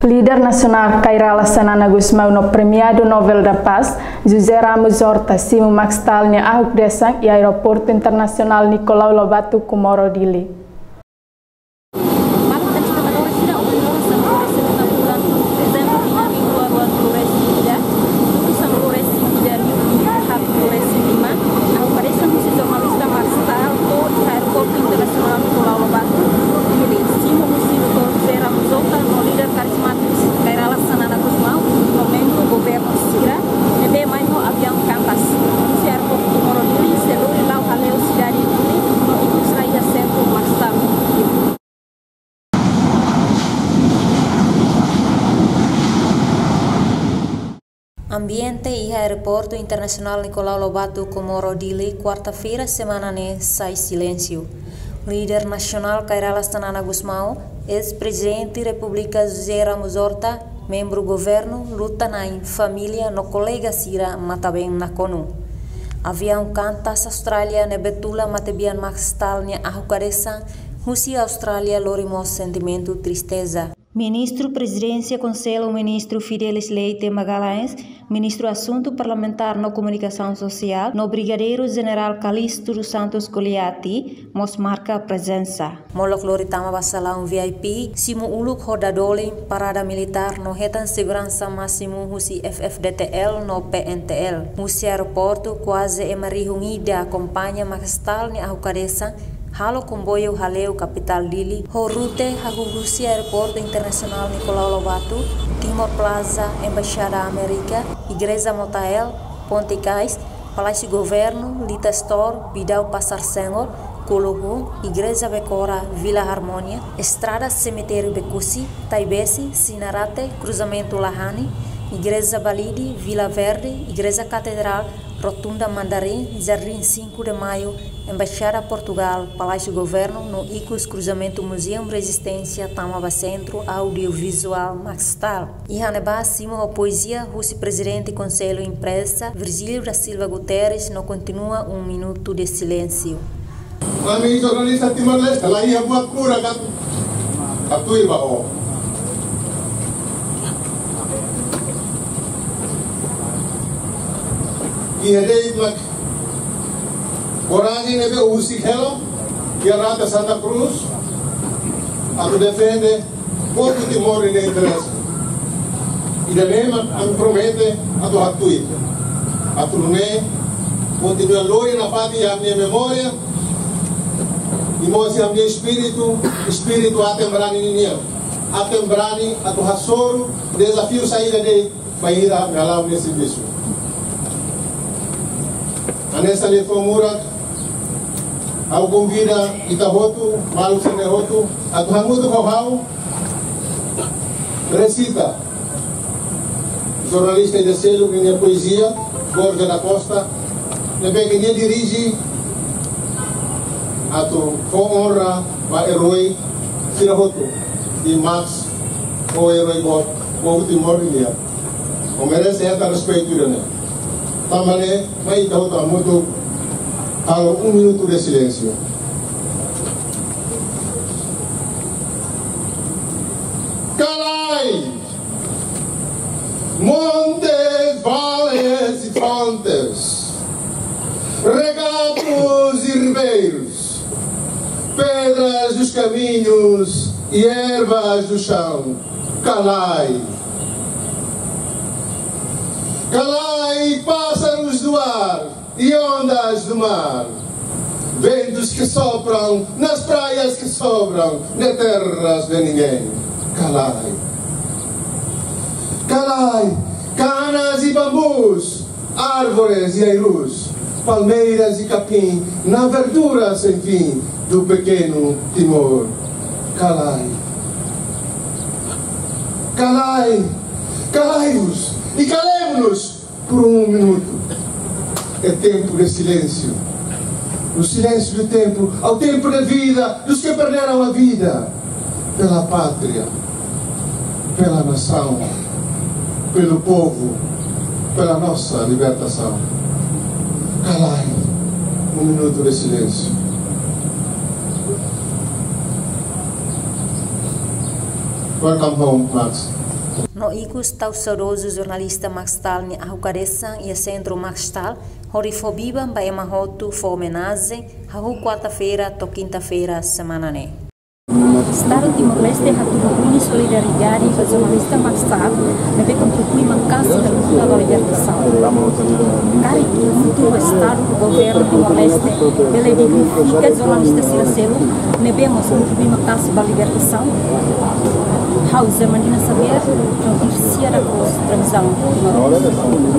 Líder nacional Kairala Sanana Gusmão no premiado Nobel da Paz, José Ramos Horta, Simo Maxtal, ni Ahuk Desang e Aeroporto Internacional Nicolau Lobato, Comoro Dili. Ambiente e Aeroporto Internacional Nicolau Lobato, Comoro Dili, quarta-feira, semana ne sai silêncio. Líder nacional Kairala Sanana Gusmão, ex-presidente República José Ramos Horta, membro do governo, luta na família no colega Sira Matabem na CONU. Avião cantas Austrália ne betula Matebian Maxtal ne Ahukaresa, Rússia Austrália lorimos sentimento tristeza. Ministro Presidência Conselho Ministro Fidelis Leite Magalhães, Ministro Assunto Parlamentar no Comunicação Social, no Brigadeiro General Calixto dos Santos Goliati, mos marca presença. Molok Loritama Bassalão VIP, Simo Uluk Rodadolin, Parada Militar no Retan Segurança Máximo Husi FFDTL no PNTL. Husi Aeroporto quase emarihungida acompanha Maxtal ni Ahukaresa, Halo comboio Haleu capital Dili, Horute Hagurusi Aeroporto Internacional Nicolau Lobato, Timor Plaza, Embaixada América, Igreja Motael, Ponte Cais, Palácio Governo, Lita Store, Bidau Passar Senhor, Colohu, Igreja Becora, Vila Harmonia, Estrada Cemitério Becusi, Taibesi, Sinarate, Cruzamento Lahani, Igreja Balidi, Vila Verde, Igreja Catedral, Rotunda Mandarim, Jardim 5 de Maio, Embaixada Portugal, Palácio Governo, no ICUS Cruzamento Museu Resistência, Tamaba Centro Audiovisual Maxtal. E Haneba Simo a poesia, Rússia Presidente Conselho Imprensa, Virgílio da Silva Guterres, não continua minuto de silêncio. Kami jornalista Timor-Leste, lá ia buat cura katui bao. E aí, coragem nebe usi hello, que a rata Santa Cruz, a tu defende pouco Timor e interesse. E também a promete a tu hatui, a tu ne continua lori na parte a minha memória, e mostra a minha espírito atembrani ninho, atembrani a tu hasoro, desafio saída de baída galau nesse bicho. Anessa le formura ao convida Itahotu, Malu Senehotu, a Tuhamudu Kohau, recita, jornalista de selo, minha poesia, Borja da Costa, que dia dirige a tu honra para herói Sinahotu, de Max, o herói God, o Timor India. O merece esta respeito, né? Também vai dar muito a minuto de silêncio. Calai, montes, vales e fontes, regatos e ribeiros, pedras dos caminhos e ervas do chão. Calai. Calai, pássaros do ar e ondas do mar, ventos que sopram nas praias que sobram, nas terras de ninguém. Calai. Calai, canas e bambus, árvores e airus, palmeiras e capim, na verdura sem fim do pequeno Timor. Calai. Calai, calai-vos. E calemos-nos por minuto. É tempo de silêncio. O silêncio do tempo, ao tempo da vida, dos que perderam a vida. Pela pátria, pela nação, pelo povo, pela nossa libertação. Calai, minuto de silêncio. Welcome home, Max. No ikus tau saudoso jornalista Maxtal ni ahukadesan e centro Maxtal, horifobiba ba emahotu fo homenagem, hahu quarta-feira to quinta-feira semana ne. Estado Timor-Leste hatu solidariedade com o jornalista Maxtal, neve contribui mancasa da luta da libertação. Cari muito o Estado do governo Timor-Leste, ele dignifica o jornalista Silacelo, nevemos contribui mancasa da libertação. Hausa Manina saber, não terceira coisa, transão Timor-Leste.